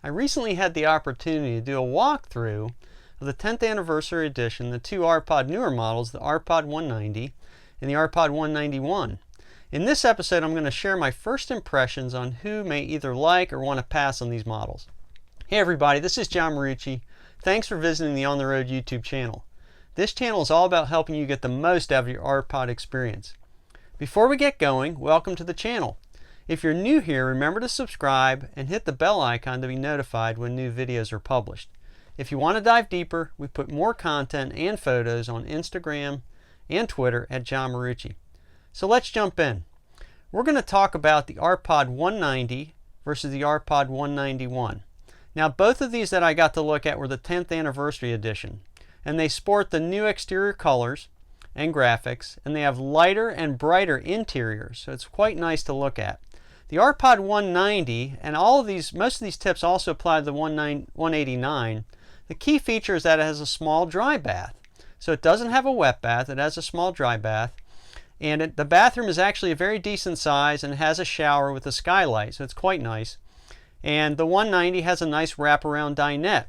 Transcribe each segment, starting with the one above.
I recently had the opportunity to do a walkthrough of the 10th anniversary edition, the two RPod newer models, the RPod 190 and the RPod 191. In this episode, I'm going to share my first impressions on who may either like or want to pass on these models. Hey everybody, this is John Marucci. Thanks for visiting the On the Road YouTube channel. This channel is all about helping you get the most out of your RPod experience. Before we get going, welcome to the channel. If you're new here, remember to subscribe and hit the bell icon to be notified when new videos are published. If you want to dive deeper, we put more content and photos on Instagram and Twitter at John Marucci. So let's jump in. We're going to talk about the RPod 190 versus the RPod 191. Now both of these that I got to look at were the 10th anniversary edition, and they sport the new exterior colors and graphics, and they have lighter and brighter interiors, so it's quite nice to look at. The RPod 190, and most of these tips also apply to the 189. The key feature is that it has a small dry bath. So it doesn't have a wet bath, it has a small dry bath. And the bathroom is actually a very decent size and it has a shower with a skylight, so it's quite nice. And the 190 has a nice wraparound dinette.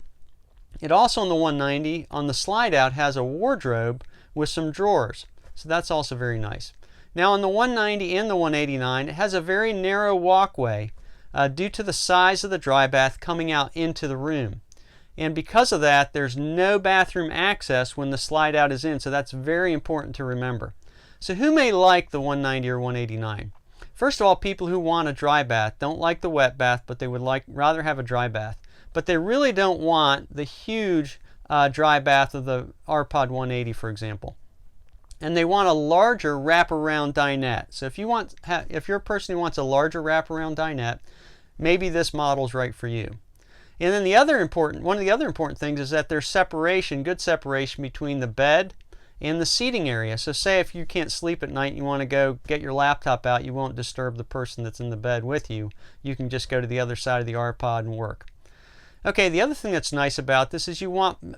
It also, on the 190, on the slide out, has a wardrobe with some drawers. So that's also very nice. Now on the 190 and the 189, it has a very narrow walkway due to the size of the dry bath coming out into the room. And because of that, there's no bathroom access when the slide out is in, so that's very important to remember. So who may like the 190 or 189? First of all, people who want a dry bath don't like the wet bath, but they would rather have a dry bath. But they really don't want the huge dry bath of the RPod 180, for example. And they want a larger wraparound dinette. So if you're a person who wants a larger wraparound dinette, maybe this model is right for you. And then one of the other important things is that there's good separation between the bed and the seating area. So say if you can't sleep at night and you want to go get your laptop out, you won't disturb the person that's in the bed with you. You can just go to the other side of the RPod and work. Okay, the other thing that's nice about this is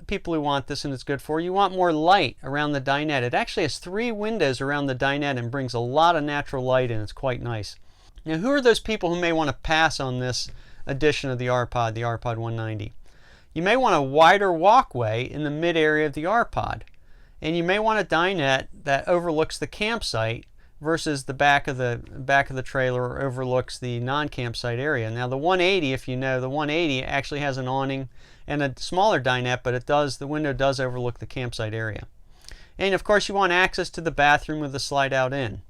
people who want this, and it's good for you want more light around the dinette. It actually has 3 windows around the dinette and brings a lot of natural light in. It's quite nice. Now, who are those people who may want to pass on this edition of the RPod 190? You may want a wider walkway in the mid area of the RPod, and you may want a dinette that overlooks the campsite versus the back of the trailer, or overlooks the non-campsite area. Now the 180, if you know, the 180 actually has an awning and a smaller dinette, but the window does overlook the campsite area. And of course you want access to the bathroom with the slide out in,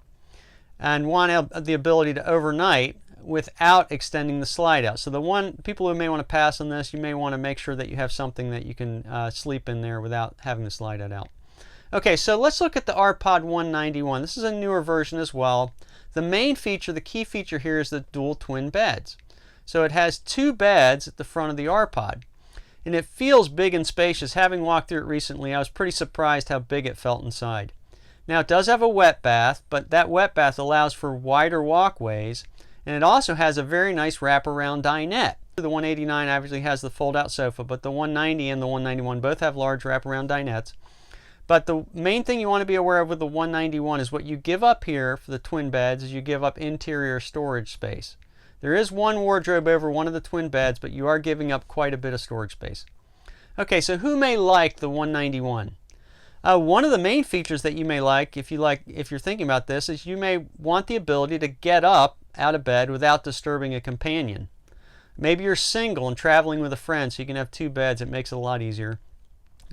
and want the ability to overnight without extending the slide out. So people who may want to pass on this, you may want to make sure that you have something that you can sleep in there without having the slide out. Okay, so let's look at the RPod 191. This is a newer version as well. The key feature here is the dual twin beds. So it has 2 beds at the front of the RPod. And it feels big and spacious. Having walked through it recently, I was pretty surprised how big it felt inside. Now it does have a wet bath, but that wet bath allows for wider walkways, and it also has a very nice wraparound dinette. The 189 obviously has the fold-out sofa, but the 190 and the 191 both have large wraparound dinettes. But the main thing you want to be aware of with the 191 is what you give up here for the twin beds is you give up interior storage space. There is one wardrobe over one of the twin beds, but you are giving up quite a bit of storage space. Okay, so who may like the 191? One of the main features that you may like if you're thinking about this, is you may want the ability to get up out of bed without disturbing a companion. Maybe you're single and traveling with a friend, so you can have 2 beds. It makes it a lot easier.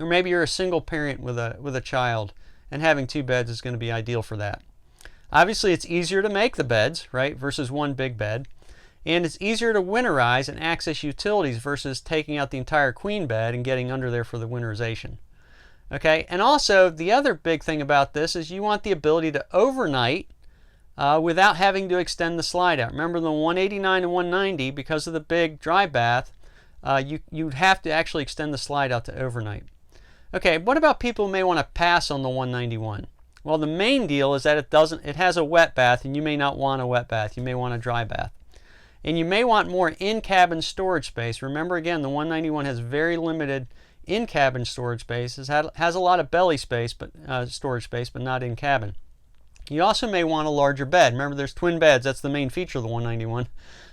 Or maybe you're a single parent with a child, and having 2 beds is going to be ideal for that. Obviously, it's easier to make the beds, right, versus one big bed. And it's easier to winterize and access utilities versus taking out the entire queen bed and getting under there for the winterization. Okay, and also the other big thing about this is you want the ability to overnight without having to extend the slide out. Remember the 189 and 190, because of the big dry bath, you'd have to actually extend the slide out to overnight. Okay, what about people who may want to pass on the 191? Well, the main deal is that it has a wet bath, and you may not want a wet bath. You may want a dry bath. And you may want more in-cabin storage space. Remember again, the 191 has very limited in-cabin storage space. It has a lot of belly space, storage space, but not in-cabin. You also may want a larger bed. Remember, there's twin beds. That's the main feature of the 191.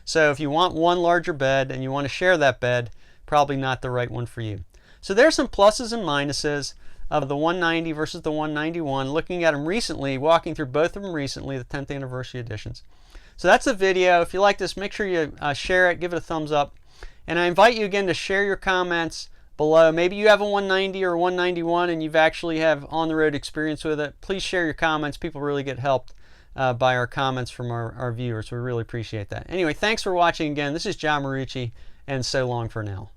So if you want one larger bed and you want to share that bed, probably not the right one for you. So there's some pluses and minuses of the 190 versus the 191, looking at them recently, walking through both of them recently, the 10th anniversary editions. So that's the video. If you like this, make sure you share it, give it a thumbs up. And I invite you again to share your comments below. Maybe you have a 190 or a 191 and you've actually have on-the-road experience with it. Please share your comments. People really get helped by our comments from our viewers. We really appreciate that. Anyway, thanks for watching again. This is John Marucci, and so long for now.